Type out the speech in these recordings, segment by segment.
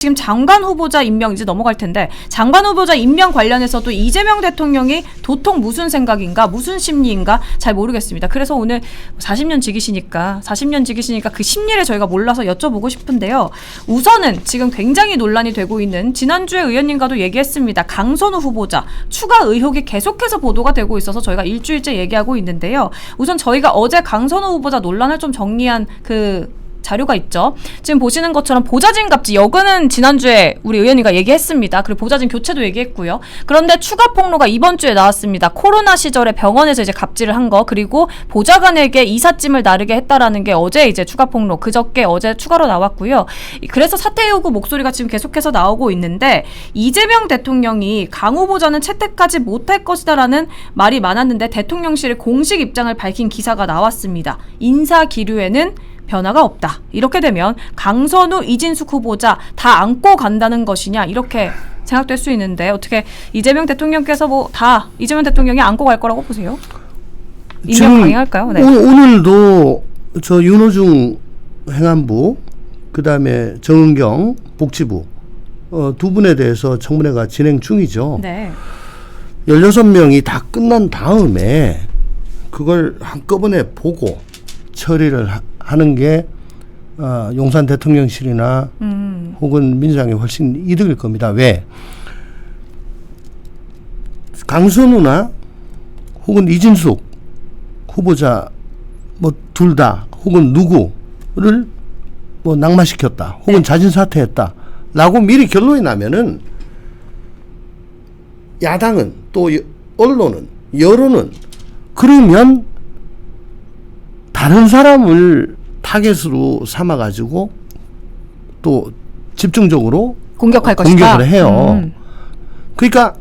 지금 장관 후보자 임명 이제 넘어갈 텐데 장관 후보자 임명 관련해서도 이재명 대통령이 도통 무슨 생각인가 무슨 심리인가 잘 모르겠습니다. 그래서 오늘 40년 지기시니까 그 심리를 저희가 몰라서 여쭤보고 싶은데요. 우선은 지금 굉장히 논란이 되고 있는 지난주에 의원님과도 얘기했습니다. 강선우 후보자 추가 의혹이 계속해서 보도가 되고 있어서 저희가 일주일째 얘기하고 있는데요. 우선 저희가 어제 강선우 후보자 논란을 좀 정리한 자료가 있죠. 지금 보시는 것처럼 보좌진 갑질 여근은 지난주에 우리 의원님과 얘기했습니다. 그리고 보좌진 교체도 얘기했고요. 그런데 추가 폭로가 이번 주에 나왔습니다. 코로나 시절에 병원에서 이제 갑질을 한 거, 그리고 보좌관에게 이삿짐을 나르게 했다라는 게 어제 이제 추가 폭로, 그저께 어제 추가로 나왔고요. 그래서 사퇴 요구 목소리가 지금 계속해서 나오고 있는데 이재명 대통령이 강 후보자는 채택하지 못할 것이다라는 말이 많았는데 대통령실의 공식 입장을 밝힌 기사가 나왔습니다. 인사 기류에는 변화가 없다. 이렇게 되면 강선우, 이진숙 후보자 다 안고 간다는 것이냐 이렇게 생각될 수 있는데 어떻게 이재명 대통령께서 이재명 대통령이 안고 갈 거라고 보세요? 임명 강행할까요? 네. 오늘도 저 윤호중 행안부 그다음에 정은경 복지부 두 분에 대해서 청문회가 진행 중이죠. 네. 16명이 다 끝난 다음에 그걸 한꺼번에 보고 처리를 하는 게 용산 대통령실이나 혹은 민주당이 훨씬 이득일 겁니다. 왜? 강선우나 혹은 이진숙 후보자 뭐 둘 다 혹은 누구를 뭐 낙마시켰다 혹은 자진 사퇴했다 라고 미리 결론이 나면은 야당은 또 언론은 여론은 그러면 다른 사람을 타겟으로 삼아가지고 또 집중적으로 공격할 것이다. 공격을 해요. 그러니까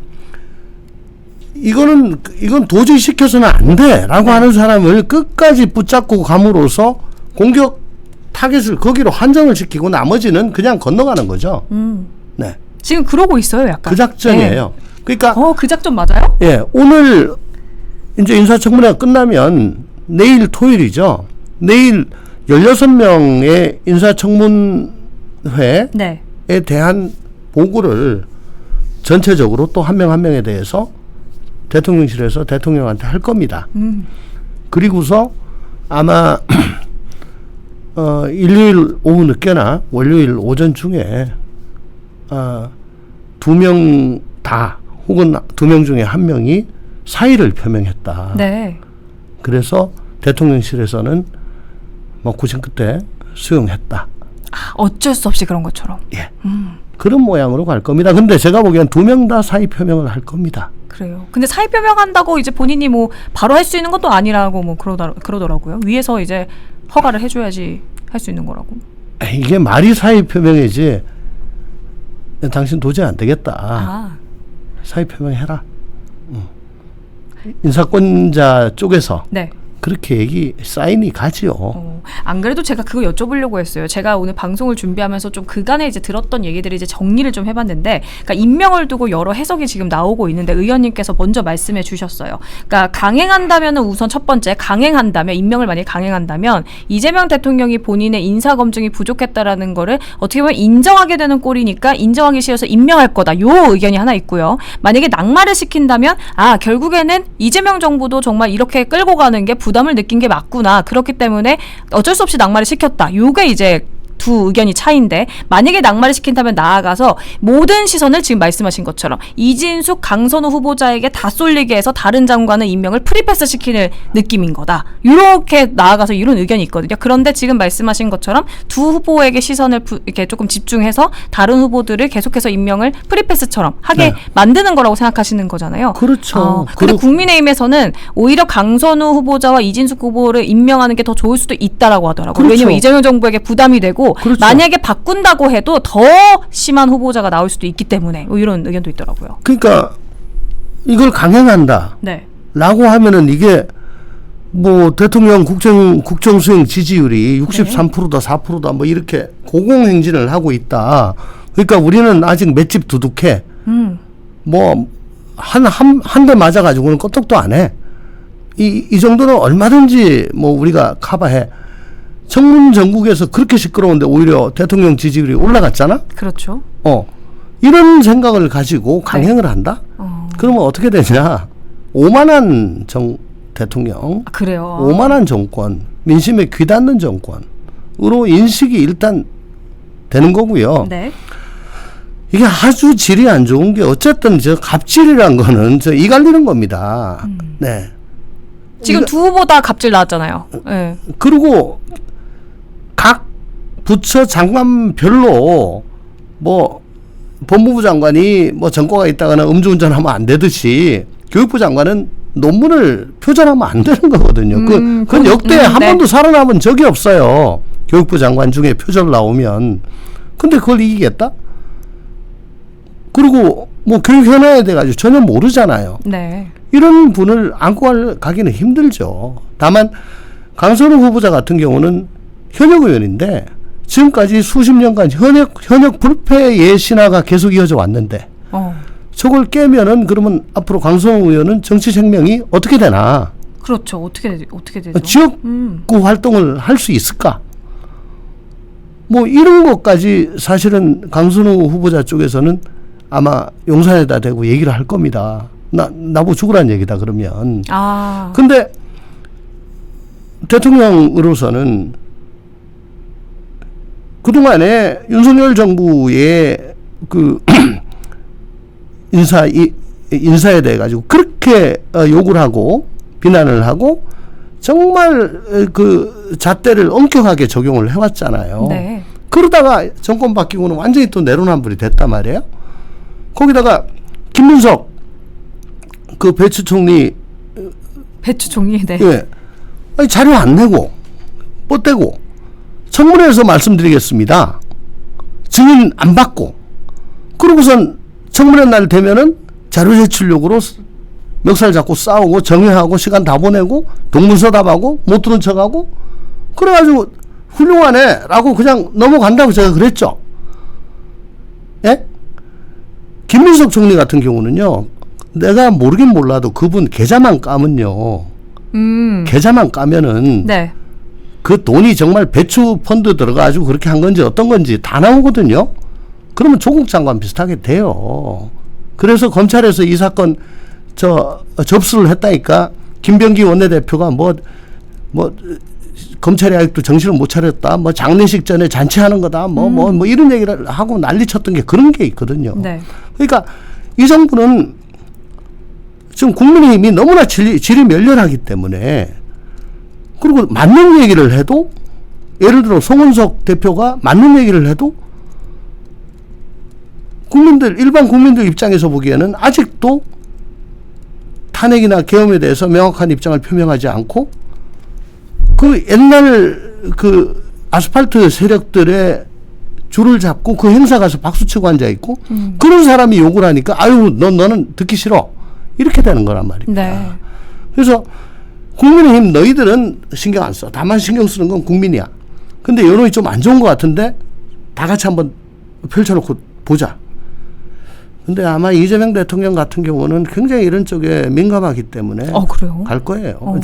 이건 도저히 시켜서는 안 돼라고 하는 사람을 끝까지 붙잡고 감으로써 공격 타겟을 거기로 한정을 시키고 나머지는 그냥 건너가는 거죠. 네. 지금 그러고 있어요, 약간. 그 작전이에요. 네. 그러니까 그 작전 맞아요? 예, 오늘 이제 인사청문회가 끝나면 내일 토요일이죠. 내일 16명의 인사청문회에 네. 대한 보고를 전체적으로 또 한 명 한 명에 대해서 대통령실에서 대통령한테 할 겁니다. 그리고서 아마 일요일 오후 늦게나 월요일 오전 중에 2명 다 혹은 2명 중에 1명이 사의를 표명했다. 네. 그래서 대통령실에서는 뭐 구심 끝에 수용했다. 어쩔 수 없이 그런 것처럼. 예. 그런 모양으로 갈 겁니다. 근데 제가 보기엔 2명 다 사의 표명을 할 겁니다. 그래요. 근데 사의 표명한다고 이제 본인이 뭐 바로 할 수 있는 것도 아니라고 뭐 그러더라고요. 위에서 이제 허가를 해줘야지 할 수 있는 거라고. 이게 말이 사의 표명이지. 당신 도저히 안 되겠다. 사의 표명해라. 인사권자 쪽에서. 네. 그렇게 사인이 가지요. 안 그래도 제가 그거 여쭤보려고 했어요. 제가 오늘 방송을 준비하면서 좀 그간에 이제 들었던 얘기들을 이제 정리를 좀 해봤는데, 그러니까 임명을 두고 여러 해석이 지금 나오고 있는데 의원님께서 먼저 말씀해 주셨어요. 그러니까 강행한다면은 우선 첫 번째 강행한다면 임명을 만약에 강행한다면 이재명 대통령이 본인의 인사 검증이 부족했다라는 거를 어떻게 보면 인정하게 되는 꼴이니까 인정하기 싫어서 임명할 거다. 요 의견이 하나 있고요. 만약에 낙마를 시킨다면 결국에는 이재명 정부도 정말 이렇게 끌고 가는 게 부담을 느낀 게 맞구나. 그렇기 때문에 어쩔 수 없이 낙마를 시켰다. 요게 이제 두 의견이 차이인데, 만약에 낙마를 시킨다면 나아가서 모든 시선을 지금 말씀하신 것처럼 이진숙, 강선우 후보자에게 다 쏠리게 해서 다른 장관의 임명을 프리패스 시키는 느낌인 거다. 이렇게 나아가서 이런 의견이 있거든요. 그런데 지금 말씀하신 것처럼 두 후보에게 시선을 이렇게 조금 집중해서 다른 후보들을 계속해서 임명을 프리패스처럼 하게 만드는 거라고 생각하시는 거잖아요. 그렇죠. 근데 국민의힘에서는 오히려 강선우 후보자와 이진숙 후보를 임명하는 게 더 좋을 수도 있다라고 하더라고요. 그렇죠. 왜냐면 이재명 정부에게 부담이 되고, 그렇죠. 만약에 바꾼다고 해도 더 심한 후보자가 나올 수도 있기 때문에 이런 의견도 있더라고요. 그러니까 이걸 강행한다. 네. 라고 하면은 이게 뭐 대통령 국정 수행 지지율이 63%다 4%다 뭐 이렇게 고공행진을 하고 있다. 그러니까 우리는 아직 맷집 두둑해. 뭐 한 대 맞아가지고는 끄떡도 안 해. 이 정도는 얼마든지 뭐 우리가 커버해. 청문 전국에서 그렇게 시끄러운데 오히려 대통령 지지율이 올라갔잖아. 그렇죠. 이런 생각을 가지고 강행을 한다? 그러면 어떻게 되냐? 오만한 대통령, 그래요. 오만한 정권, 민심에 귀닿는 정권으로 인식이 일단 되는 거고요. 네. 이게 아주 질이 안 좋은 게 어쨌든 갑질이란 거는 이 갈리는 겁니다. 네. 지금 두 후보 다 갑질 나왔잖아요. 네. 그리고 각 부처 장관별로 뭐 법무부 장관이 뭐 전과가 있다거나 음주운전하면 안 되듯이 교육부 장관은 논문을 표절하면 안 되는 거거든요. 그건 역대 한 번도 살아남은 적이 없어요. 교육부 장관 중에 표절 나오면. 근데 그걸 이기겠다? 그리고 뭐 교육 현안에 대해 가지고 전혀 모르잖아요. 네. 이런 분을 안고 가기는 힘들죠. 다만 강선우 후보자 같은 경우는 현역 의원인데 지금까지 수십 년간 현역 불패의 신화가 계속 이어져 왔는데 저걸 깨면은 그러면 앞으로 강선우 의원은 정치 생명이 어떻게 되나? 그렇죠. 어떻게 되죠? 지역구 활동을 할 수 있을까? 뭐 이런 것까지 사실은 강선우 후보자 쪽에서는 아마 용산에다 대고 얘기를 할 겁니다. 나보고 죽으란 얘기다 그러면. 근데 대통령으로서는 그동안에 윤석열 정부의 그 인사에 대해 가지고 그렇게 욕을 하고 비난을 하고 정말 그 잣대를 엄격하게 적용을 해왔잖아요. 네. 그러다가 정권 바뀌고는 완전히 또 내로남불이 됐단 말이에요. 거기다가 김문석 그 배추 총리 네. 예. 아니, 자료 안 내고 뻗대고 청문회에서 말씀드리겠습니다. 증인 안 받고 그러고선 청문회 날 되면은 자료 제출 요구로 멱살 잡고 싸우고 정회하고 시간 다 보내고 동문서답하고 못 들은 척하고 그래가지고 훌륭하네 라고 그냥 넘어간다고 제가 그랬죠. 예? 김민석 총리 같은 경우는요. 내가 모르긴 몰라도 그분 계좌만 까면요. 계좌만 까면은 네. 그 돈이 정말 배추 펀드 들어가지고 그렇게 한 건지 어떤 건지 다 나오거든요. 그러면 조국 장관 비슷하게 돼요. 그래서 검찰에서 이 사건 접수를 했다니까 김병기 원내대표가 뭐 검찰이 아직도 정신을 못 차렸다. 뭐 장례식 전에 잔치하는 거다. 뭐 이런 얘기를 하고 난리 쳤던 게 그런 게 있거든요. 네. 그러니까 이 정부는 지금 국민의힘이 너무나 질이 멸렬하기 때문에 그리고 맞는 얘기를 해도 예를 들어 송은석 대표가 맞는 얘기를 해도 일반 국민들 입장에서 보기에는 아직도 탄핵이나 계엄에 대해서 명확한 입장을 표명하지 않고 그 옛날 그 아스팔트 세력들의 줄을 잡고 그 행사 가서 박수치고 앉아있고 그런 사람이 욕을 하니까 아유 너는 듣기 싫어 이렇게 되는 거란 말입니다. 네. 그래서 국민의힘 너희들은 신경 안 써. 다만 신경 쓰는 건 국민이야. 근데 여론이 좀 안 좋은 것 같은데 다 같이 한번 펼쳐놓고 보자. 근데 아마 이재명 대통령 같은 경우는 굉장히 이런 쪽에 민감하기 때문에 그래요? 갈 거예요.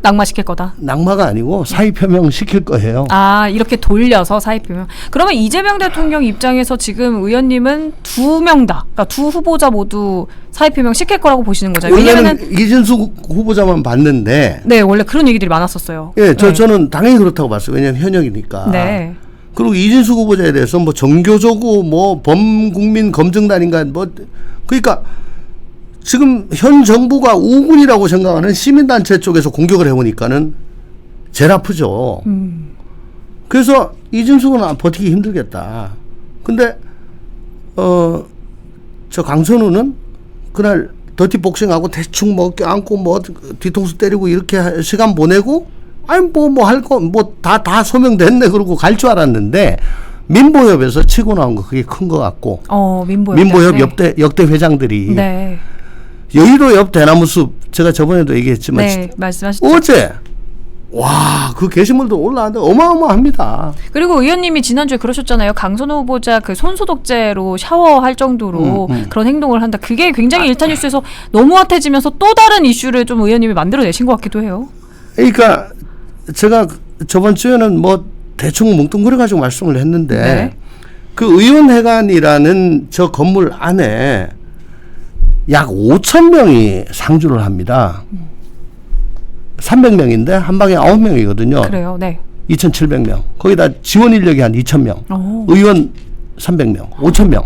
낙마시킬 거다. 낙마가 아니고 사의 표명 시킬 거예요. 이렇게 돌려서 사의 표명. 그러면 이재명 대통령 입장에서 지금 의원님은 두 명 다, 그러니까 두 후보자 모두 사의 표명 시킬 거라고 보시는 거죠. 왜냐하면 이진수 후보자만 봤는데. 네, 원래 그런 얘기들이 많았었어요. 예, 저는 당연히 그렇다고 봤어요. 왜냐하면 현역이니까. 네. 그리고 이진수 후보자에 대해서 뭐 정교조고 뭐 범국민 검증단인가 그러니까. 지금 현 정부가 우군이라고 생각하는 시민단체 쪽에서 공격을 해오니까는 제일 아프죠. 그래서 이진숙은 버티기 힘들겠다. 근데 저 강선우는 그날 더티복싱하고 대충 뭐 껴안고 뭐 뒤통수 때리고 이렇게 시간 보내고 아니 뭐 할 거 뭐 다 소명됐네 그러고 갈 줄 알았는데 민보협에서 치고 나온 거 그게 큰 거 같고. 민보협 역대 회장들이. 네. 여의도 옆 대나무숲 제가 저번에도 얘기했지만 네, 말씀하셨죠. 어제 그 게시물도 올라왔는데 어마어마합니다. 그리고 의원님이 지난주에 그러셨잖아요. 강선우 후보자 그 손소독제로 샤워할 정도로 그런 행동을 한다. 그게 굉장히 일타뉴스에서 너무 핫해지면서 또 다른 이슈를 좀 의원님이 만들어내신 것 같기도 해요. 그러니까 제가 저번 주에는 뭐 대충 뭉뚱그려가지고 말씀을 했는데 그 의원회관이라는 저 건물 안에 약 5천 명이 상주를 합니다. 300명인데 한 방에 9명이거든요. 그래요. 네. 2,700명. 거기다 지원 인력이 한 2,000명. 오. 의원 300명, 5,000명.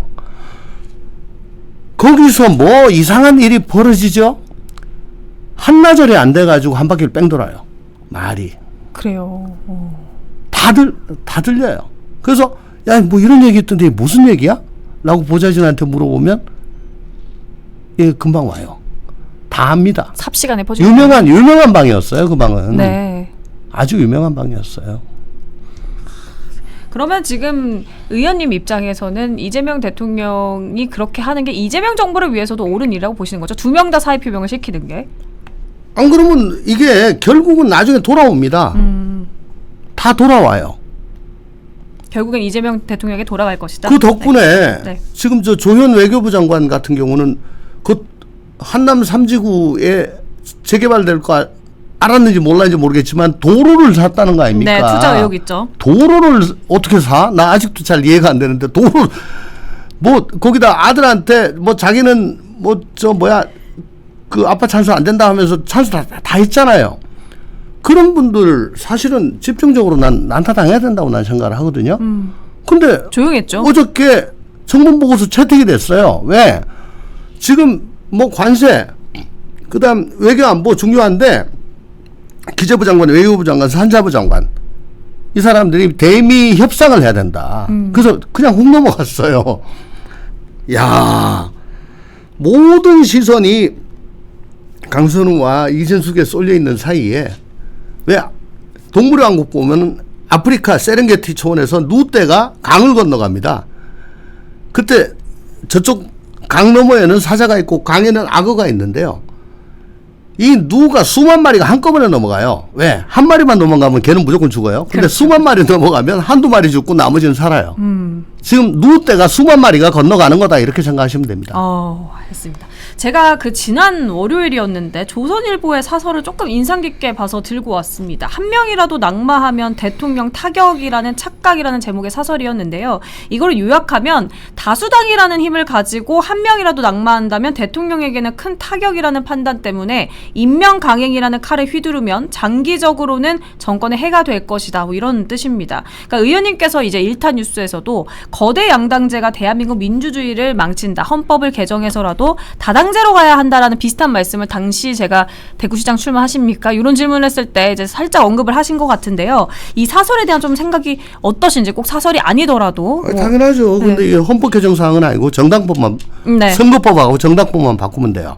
거기서 뭐 이상한 일이 벌어지죠? 한나절이 안 돼가지고 한 바퀴를 뺑 돌아요. 말이. 그래요. 다 들려요. 그래서 야, 뭐 이런 얘기 있던데 무슨 얘기야? 라고 보좌진한테 물어보면 예, 금방 와요. 다 압니다. 삽시간에 퍼지고. 유명한 방이었어요. 그 방은. 네. 아주 유명한 방이었어요. 그러면 지금 의원님 입장에서는 이재명 대통령이 그렇게 하는 게 이재명 정부를 위해서도 옳은 일이라고 보시는 거죠? 2명 다 사의 표명을 시키는 게. 안 그러면 이게 결국은 나중에 돌아옵니다. 다 돌아와요. 결국엔 이재명 대통령에게 돌아갈 것이다. 그 덕분에 네. 지금 저 조현 외교부 장관 같은 경우는 그 한남 3지구에 재개발될 거 알았는지 몰랐는지 모르겠지만 도로를 샀다는 거 아닙니까? 네, 투자 의혹 있죠. 도로를 어떻게 사? 나 아직도 잘 이해가 안 되는데 도로 뭐 거기다 아들한테 뭐 자기는 뭐 저 뭐야 그 아빠 찬스 안 된다 하면서 찬스 다 했잖아요. 그런 분들 사실은 집중적으로 난 난타당해야 된다고 난 생각을 하거든요. 근데 조용했죠. 어저께 청문보고서 채택이 됐어요. 왜? 지금 뭐 관세, 그다음 외교안보 중요한데 기재부 장관, 외교부 장관, 산자부 장관 이 사람들이 대미 협상을 해야 된다. 그래서 그냥 훅 넘어갔어요. 야, 모든 시선이 강선우와 이진숙에 쏠려 있는 사이에 왜 동물의 왕국 보면 아프리카 세렝게티 초원에서 누떼가 강을 건너갑니다. 그때 저쪽 강 너머에는 사자가 있고 강에는 악어가 있는데요. 이 누가 수만 마리가 한꺼번에 넘어가요. 왜? 한 마리만 넘어가면 걔는 무조건 죽어요. 근데 그렇죠. 수만 마리 넘어가면 한두 마리 죽고 나머지는 살아요. 지금 누떼가 수만 마리가 건너가는 거다 이렇게 생각하시면 됩니다. 알겠습니다. 제가 그 지난 월요일이었는데 조선일보의 사설을 조금 인상 깊게 봐서 들고 왔습니다. 한 명이라도 낙마하면 대통령 타격이라는 착각이라는 제목의 사설이었는데요. 이걸 요약하면 다수당이라는 힘을 가지고 한 명이라도 낙마한다면 대통령에게는 큰 타격이라는 판단 때문에 임명 강행이라는 칼을 휘두르면 장기적으로는 정권에 해가 될 것이다. 뭐 이런 뜻입니다. 그러니까 의원님께서 이제 일타 뉴스에서도 거대 양당제가 대한민국 민주주의를 망친다. 헌법을 개정해서라도 다당제로 가야 한다라는 비슷한 말씀을 당시 제가 대구시장 출마하십니까? 이런 질문을 했을 때 이제 살짝 언급을 하신 것 같은데요. 이 사설에 대한 좀 생각이 어떠신지 꼭 사설이 아니더라도 당연하죠. 네. 근데 이게 헌법 개정 사항은 아니고 정당법만 네. 선거법하고 정당법만 바꾸면 돼요.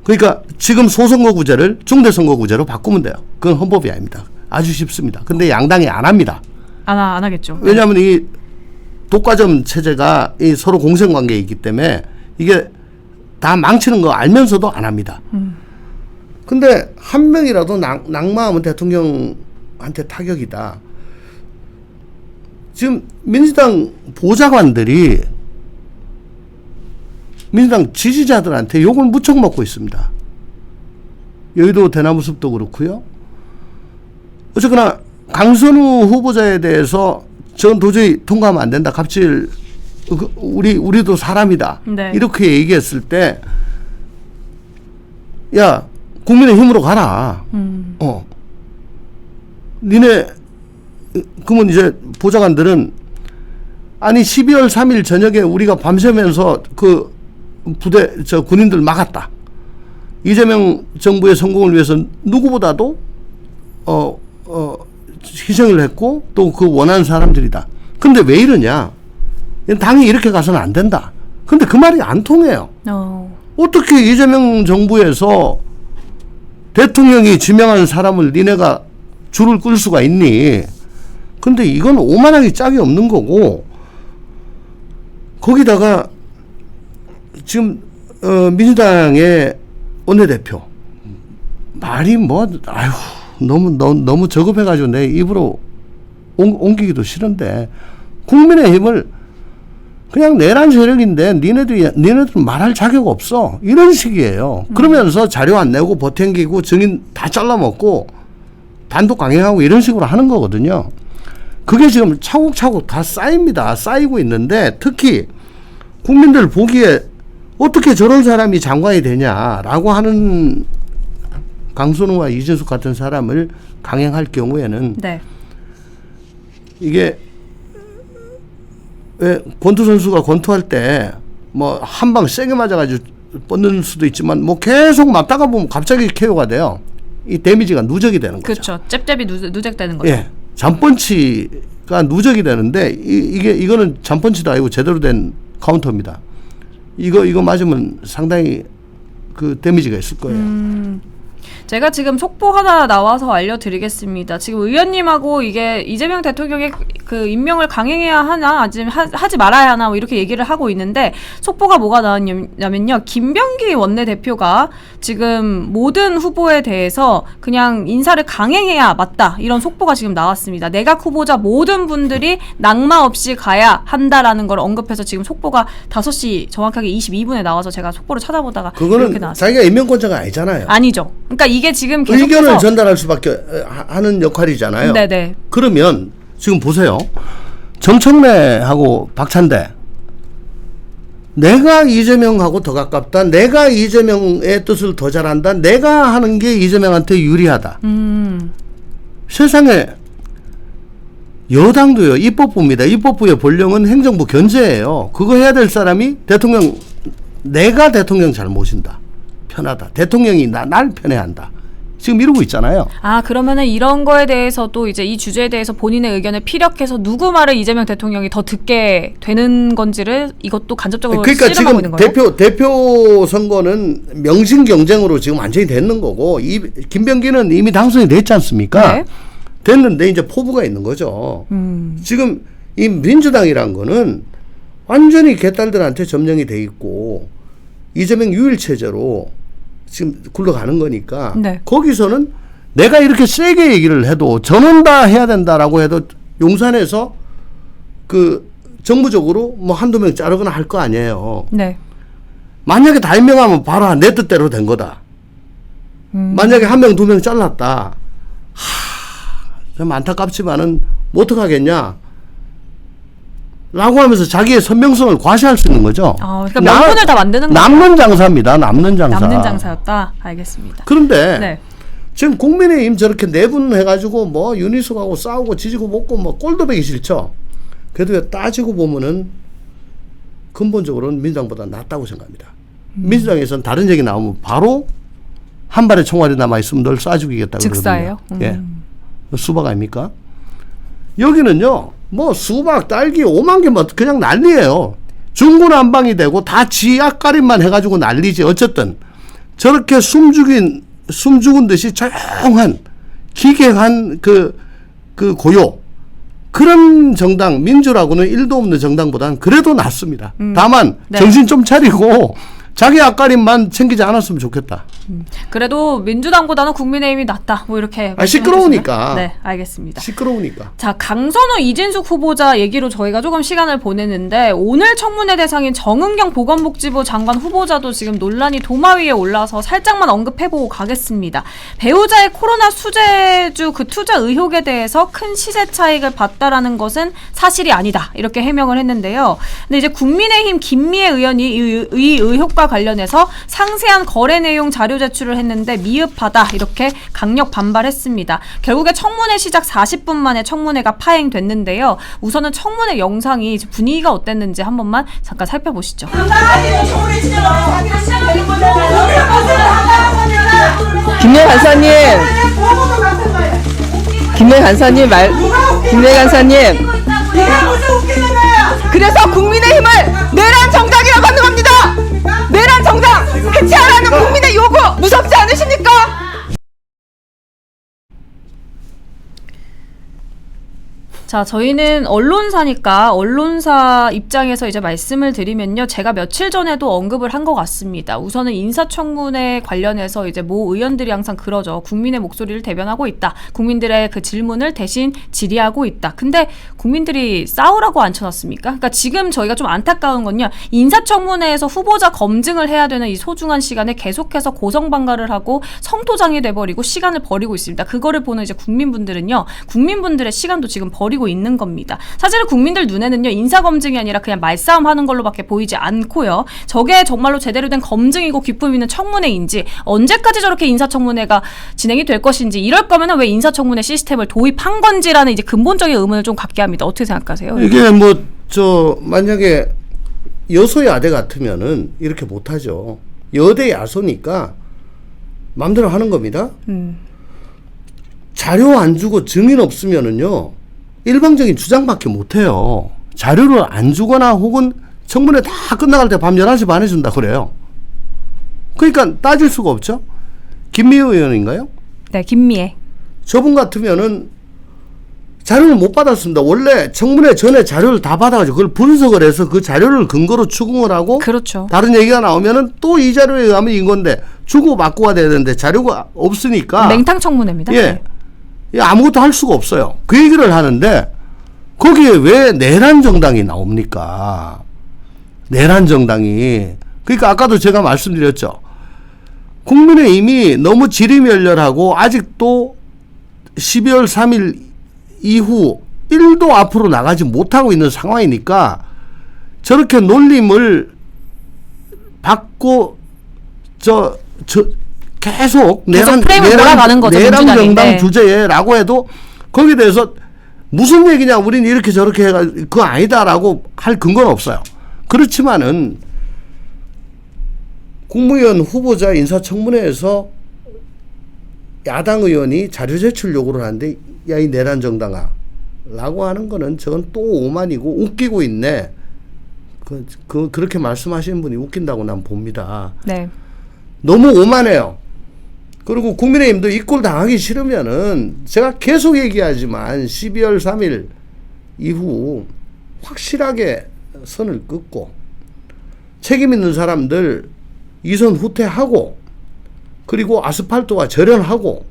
그러니까 지금 소선거구제를 중대선거구제로 바꾸면 돼요. 그건 헌법이 아닙니다. 아주 쉽습니다. 근데 양당이 안 합니다. 안 하겠죠. 왜냐하면 이 독과점 체제가 이 서로 공생관계에 있기 때문에 이게 다 망치는 거 알면서도 안 합니다. 근데 한 명이라도 낙마하면 대통령한테 타격이다. 지금 민주당 보좌관들이 민주당 지지자들한테 욕을 무척 먹고 있습니다. 여의도 대나무 숲도 그렇고요. 어쨌거나 강선우 후보자에 대해서 전 도저히 통과하면 안 된다. 갑질 우리도 사람이다. 네. 이렇게 얘기했을 때 야, 국민의힘으로 가라. 니네 그러면 이제 보좌관들은 아니 12월 3일 저녁에 우리가 밤새면서 그 부대 군인들 막았다. 이재명 정부의 성공을 위해서 누구보다도 희생을 했고 또 그 원하는 사람들이다. 근데 왜 이러냐? 당이 이렇게 가서는 안 된다. 근데 그 말이 안 통해요. 어떻게 이재명 정부에서 대통령이 지명한 사람을 니네가 줄을 끌 수가 있니? 근데 이건 오만하기 짝이 없는 거고, 거기다가 지금 민주당의 원내대표 말이 뭐 너무 저급해가지고 내 입으로 옮기기도 싫은데 국민의힘을 그냥 내란 세력인데 니네들은 말할 자격 없어 이런 식이에요. 그러면서 자료 안 내고 버탱기고 증인 다 잘라먹고 단독 강행하고 이런 식으로 하는 거거든요. 그게 지금 차곡차곡 다 쌓입니다. 쌓이고 있는데 특히 국민들 보기에 어떻게 저런 사람이 장관이 되냐라고 하는 강선우와 이준석 같은 사람을 강행할 경우에는 네. 이게 왜 권투 선수가 권투할 때 뭐 한 방 세게 맞아가지고 뻗는 수도 있지만 뭐 계속 맞다가 보면 갑자기 KO가 돼요. 이 데미지가 누적이 되는 거죠. 그렇죠. 잽잽이 누적되는 거죠. 예, 잠펀치가 누적이 되는데 이거는 잠펀치도 아니고 제대로 된 카운터입니다. 이거 맞으면 상당히 그 데미지가 있을 거예요. 제가 지금 속보 하나 나와서 알려드리겠습니다. 지금 의원님하고 이게 이재명 대통령의 그 임명을 강행해야 하나 아니면 하지 말아야 하나 뭐 이렇게 얘기를 하고 있는데 속보가 뭐가 나왔냐면요. 김병기 원내대표가 지금 모든 후보에 대해서 그냥 인사를 강행해야 맞다 이런 속보가 지금 나왔습니다. 내각 후보자 모든 분들이 낙마 없이 가야 한다라는 걸 언급해서 지금 속보가 5시 정확하게 22분에 나와서 제가 속보를 찾아보다가 이렇게 그거는 나왔어요. 자기가 임명권자가 아니잖아요. 아니죠. 그러니까 이게 지금 계속해서 의견을 전달할 수밖에 하는 역할이잖아요. 네네. 그러면 지금 보세요. 정청래하고 박찬대 내가 이재명하고 더 가깝다. 내가 이재명의 뜻을 더 잘한다. 내가 하는 게 이재명한테 유리하다. 세상에 여당도요. 입법부입니다. 입법부의 본령은 행정부 견제예요. 그거 해야 될 사람이 대통령 내가 대통령 잘 모신다. 편하다. 대통령이 날 편애한다. 지금 이러고 있잖아요. 아, 그러면은 이런 거에 대해서도 이제 이 주제에 대해서 본인의 의견을 피력해서 누구 말을 이재명 대통령이 더 듣게 되는 건지를 이것도 간접적으로 그러니까 씨름하고 지금 있는 거예요? 대표 선거는 명신 경쟁으로 지금 완전히 됐는 거고 김병기는 이미 당선이 됐지 않습니까? 네. 됐는데 이제 포부가 있는 거죠. 지금 이 민주당이란 거는 완전히 개딸들한테 점령이 돼 있고 이재명 유일 체제로 지금 굴러가는 거니까 네. 거기서는 내가 이렇게 세게 얘기를 해도 저는 다 해야 된다라고 해도 용산에서 그 정부적으로 뭐 한두 명 자르거나 할 거 아니에요. 네. 만약에 다 임명하면 바로 내 뜻대로 된 거다. 만약에 한 명, 두 명 잘랐다. 좀 안타깝지만은 뭐 어떡하겠냐. 라고 하면서 자기의 선명성을 과시할 수 있는 거죠. 아, 그러니까 명분을 다 만드는 거죠. 남는 장사입니다. 남는 장사. 남는 장사였다. 알겠습니다. 그런데 네. 지금 국민의힘 저렇게 내분해가지고 뭐 윤희숙하고 싸우고 지지고 먹고 뭐 꼴도 보기 싫죠. 그래도 따지고 보면은 근본적으로는 민주당보다 낫다고 생각합니다. 민주당에서는 다른 얘기 나오면 바로 한 발의 총알이 남아있으면 널 쏴 죽이겠다고 즉사예요? 예. 수박 아닙니까? 여기는요. 뭐 수박, 딸기 5만 개만 그냥 난리예요. 중구난방이 되고 다 지 앞가림만 해가지고 난리지. 어쨌든 저렇게 숨 죽은 듯이 조용한 기괴한 그 고요 그런 정당 민주라고는 1도 없는 정당보다는 그래도 낫습니다. 다만 네. 정신 좀 차리고 자기 앞가림만 챙기지 않았으면 좋겠다. 그래도 민주당보다는 국민의힘이 낫다. 뭐 이렇게. 시끄러우니까. 네, 알겠습니다. 시끄러우니까. 자, 강선우 이진숙 후보자 얘기로 저희가 조금 시간을 보내는데 오늘 청문회 대상인 정은경 보건복지부 장관 후보자도 지금 논란이 도마 위에 올라서 살짝만 언급해보고 가겠습니다. 배우자의 코로나 수재주 그 투자 의혹에 대해서 큰 시세 차익을 봤다라는 것은 사실이 아니다. 이렇게 해명을 했는데요. 근데 이제 국민의힘 김미애 의원이 이 의혹과 관련해서 상세한 거래 내용 자료 제출을 했는데 미흡하다 이렇게 강력 반발했습니다. 결국에 청문회 시작 40분 만에 청문회가 파행됐는데요. 우선은 청문회 영상이 분위기가 어땠는지 한 번만 잠깐 살펴보시죠. 김래 간사님, 김래 간사님 김래 간사님. 그래서 국민의힘을 내란 정당이라고 하는 겁니다. 내란 정당 해체하라는 국민의 요구 무섭지 않으십니까? 자, 저희는 언론사니까 언론사 입장에서 이제 말씀을 드리면요. 제가 며칠 전에도 언급을 한 것 같습니다. 우선은 인사청문회 관련해서 이제 모 의원들이 항상 그러죠. 국민의 목소리를 대변하고 있다. 국민들의 그 질문을 대신 질의하고 있다. 근데 국민들이 싸우라고 앉혀놨습니까? 그러니까 지금 저희가 좀 안타까운 건요. 인사청문회에서 후보자 검증을 해야 되는 이 소중한 시간에 계속해서 고성방가를 하고 성토장이 돼버리고 시간을 버리고 있습니다. 그거를 보는 이제 국민분들은요. 국민분들의 시간도 지금 버리고 보이고 있는 겁니다. 사실은 국민들 눈에는요, 인사검증이 아니라 그냥 말싸움 하는 걸로밖에 보이지 않고요. 저게 정말로 제대로 된 검증이고 기품 있는 청문회인지, 언제까지 저렇게 인사청문회가 진행이 될 것인지, 이럴 거면은 왜 인사청문회 시스템을 도입한 건지라는 이제 근본적인 의문을 좀 갖게 합니다. 어떻게 생각하세요? 이게 만약에 여소야대 같으면은 이렇게 못하죠. 여대 야소니까 마음대로 하는 겁니다. 자료 안 주고 증인 없으면은요, 일방적인 주장밖에 못해요. 자료를 안 주거나 혹은 청문회 다 끝나갈 때 밤 11시 반에 준다 그래요. 그러니까 따질 수가 없죠. 김미애 의원인가요? 네, 김미애. 저분 같으면은 자료를 못 받았습니다. 원래 청문회 전에 자료를 다 받아가지고 그걸 분석을 해서 그 자료를 근거로 추궁을 하고, 그렇죠. 다른 얘기가 나오면은 또 이 자료에 의하면 인 건데 주고 받고가 돼야 되는데 자료가 없으니까 맹탕 청문회입니다. 예, 아무것도 할 수가 없어요. 그 얘기를 하는데 거기에 왜 내란 정당이 나옵니까? 내란 정당이. 그러니까 아까도 제가 말씀드렸죠. 국민의힘이 너무 지리멸렬하고 아직도 12월 3일 이후 1도 앞으로 나가지 못하고 있는 상황이니까 저렇게 놀림을 받고 계속 프레임을 몰아가는 거죠, 내란 민주당이. 정당 네. 주제라고 해도 거기에 대해서 무슨 얘기냐, 우린 이렇게 저렇게 해가 그거 아니다라고 할 근거는 없어요. 그렇지만은 국무위원 후보자 인사청문회에서 야당 의원이 자료 제출 요구를 하는데, 야, 이 내란 정당아 라고 하는 거는 저건 또 오만이고 웃기고 있네. 그렇게 말씀하시는 분이 웃긴다고 난 봅니다. 네. 너무 오만해요. 그리고 국민의힘도 이 꼴 당하기 싫으면은 제가 계속 얘기하지만 12월 3일 이후 확실하게 선을 긋고 책임 있는 사람들 이선 후퇴하고, 그리고 아스팔트와 절연하고,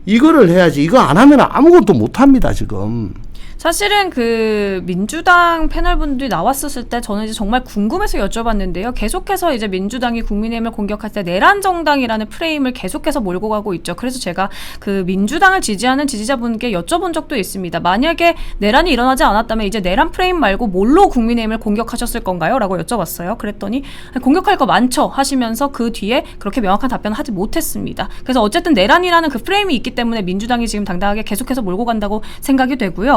이거를 해야지. 이거 안 하면 아무것도 못 합니다, 지금. 사실은 그 민주당 패널분들이 나왔었을 때 저는 이제 정말 궁금해서 여쭤봤는데요. 계속해서 이제 민주당이 국민의힘을 공격할 때 내란 정당이라는 프레임을 계속해서 몰고 가고 있죠. 그래서 제가 그 민주당을 지지하는 지지자분께 여쭤본 적도 있습니다. 만약에 내란이 일어나지 않았다면 이제 내란 프레임 말고 뭘로 국민의힘을 공격하셨을 건가요? 라고 여쭤봤어요. 그랬더니 공격할 거 많죠 하시면서 그 뒤에 그렇게 명확한 답변을 하지 못했습니다. 그래서 어쨌든 내란이라는 그 프레임이 있기 때문에 민주당이 지금 당당하게 계속해서 몰고 간다고 생각이 되고요.